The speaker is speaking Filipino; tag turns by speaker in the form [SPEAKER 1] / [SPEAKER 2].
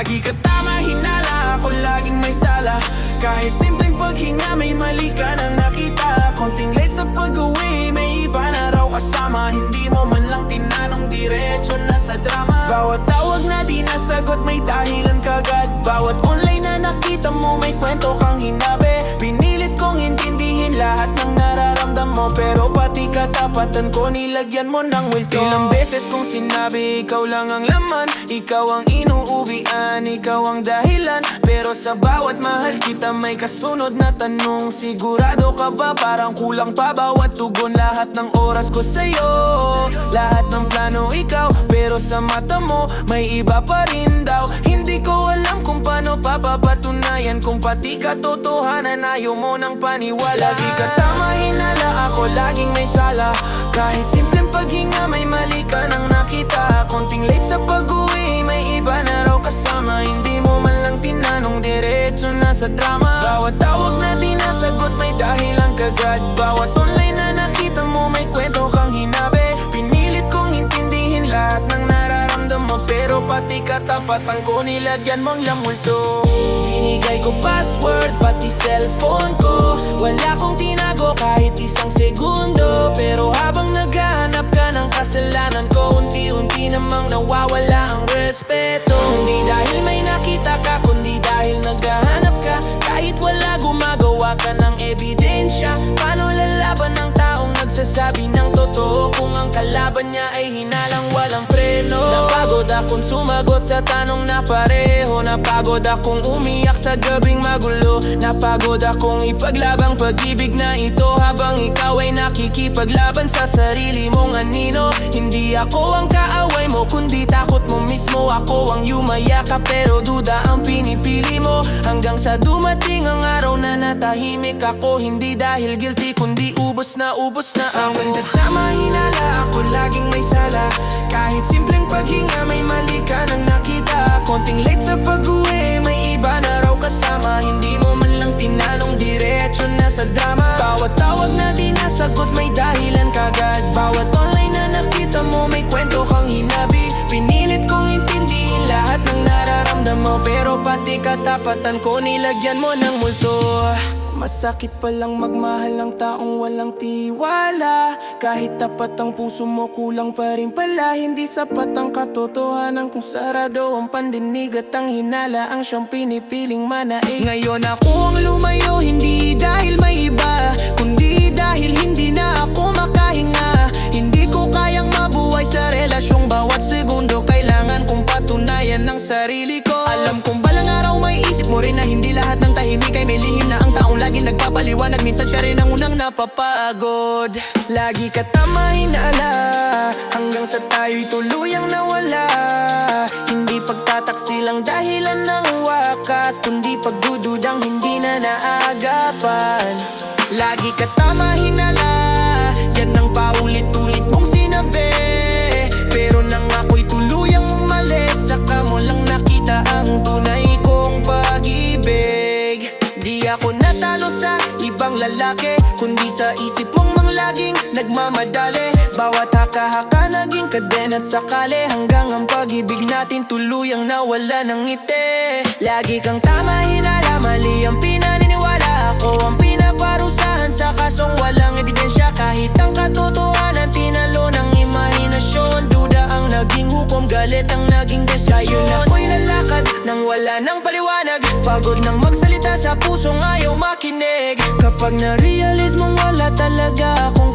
[SPEAKER 1] Lagi ka tama, hinala, ako laging may sala. Kahit simpleng paghinga, may mali ka na nakita. Konting late sa pag-uwi, may iba na raw kasama. Hindi mo man lang tinanong, diretso na sa drama. Bawat tawag na di nasagot, may dahilan kagad. Bawat online na nakita mo, may kwento kang hinabi. Pinilit kong intindihin lahat ng nararamdam mo, pero pati katapatan ko nilagyan mo ng multo. Ilang beses kong sinabi, ikaw lang ang laman, ikaw ang inuuwian, ikaw ang dahilan. Pero sa bawat mahal kita may kasunod na tanong, sigurado ka ba? Parang kulang pa bawat tugon. Lahat ng oras ko sa'yo, lahat ng plano ikaw, pero sa mata mo may iba pa rin daw. Hindi ko alam kung paano papapatunayan, kung pati katotohanan ayaw mo ng paniwala. Lagi ka tama, hinala, ako laging may sala. Kahit simpleng paghinga, may mali ka nang nakita. Konting late sa pag-uwi, may iba na raw kasama. Hindi mo man lang tinanong, diretso na sa drama. Bawat tawag na di nasagot, may dahilan kagad. Bawat online na nakita mo, may kwento kang hinabi. Pinilit kong intindihin lahat ng nararamdam mo, pero pati katapatan ko nilagyan mong lamulto. Binigay ko password, pati cellphone ko. Wala kong tinago kahit isang segundo. Pero habang naghahanap ka ng kasalanan ko, unti-unti namang nawawala ang respeto. Hindi dahil may nakita ka, kundi dahil naghahanap ka. Kahit wala gumagawa ka ng ebidensya. Paano lalaban ng taong nagsasabi ng totoo, kung ang kalaban niya ay hinalang walang preno? Napagod akong sumagot sa tanong na pareho. Napagod akong umiyak sa gabing magulo. Napagod akong ipaglabang pag-ibig na ito, habang ikaw ay nakikipaglaban sa sarili mong anino. Hindi ako ang kaaway mo, kundi takot mo mismo. Ako ang yumaya ka, pero duda ang pinipili mo. Hanggang sa dumating ang araw na natahimik ako. Hindi dahil guilty, kundi ubos na ako. Tama, hinala, ako laging may sala. Kahit simpleng paghinga, may mali ka nang nakita. Konting late sa pag-uwi, may iba na raw kasama. Hindi mo man lang tinanong, diretso na sa drama. Bawat tawag na di nasagot, may dahilan kagad. Bawat online na nakita mo, may kwento kang hinabi. Pinilit kong intindihin lahat ng nararamdam mo, pero pati katapatan ko nilagyan mo ng multo. Masakit palang magmahal ng taong walang tiwala. Kahit tapat ang puso mo, kulang pa rin pala. Hindi sapat ang katotohanan kung sarado ang pandinig at ang hinala ang siyang pinipiling manaig. Ngayon ako ang lumayo, hindi dahil may iba, kundi dahil hindi na ako makahinga. Hindi ko kayang mabuhay sa relasyong bawat segundo. Kailangan kong patunayan ng sarili ko. Alam kong balang araw may isip mo rin na hindi lahat ng tahimik ay may lihim, na ang taong laging nagpapaliwanag, minsan siya rin ang unang napapagod. Lagi ka tama, hinala, hanggang sa tayo'y tuluyang nawala. Hindi pagtataksi lang dahilan ng wakas, kundi pagdududang hindi na naagapan. Lagi ka tama, hinala, yan ang paulit-ulit mong sinabi. Pero nang ako'y tuluyang umalis, saka mo lang nakita ang tunay kong pag-ibig. Di ako natalo sa ibang lalaki, kundi sa isip mong laging nagmamadali. Bawat haka-haka naging kadena at sakali, hanggang ang pag-ibig natin tuluyang nawala ng ngiti. Lagi kang tama, hinala, mali ang pinaniniwala. Ako ang pinaparusahan sa kasong walang ebidensya. Kahit ang katotohanan tinalo ng imahinasyon. Duda ang naging hukom, galit ang naging desisyon. Ngayon ako'y lalakad nang wala ng paliwanag. Pagod nang magsalita sa pusong ayaw makinig. Kapag na-realize mong wala talaga akong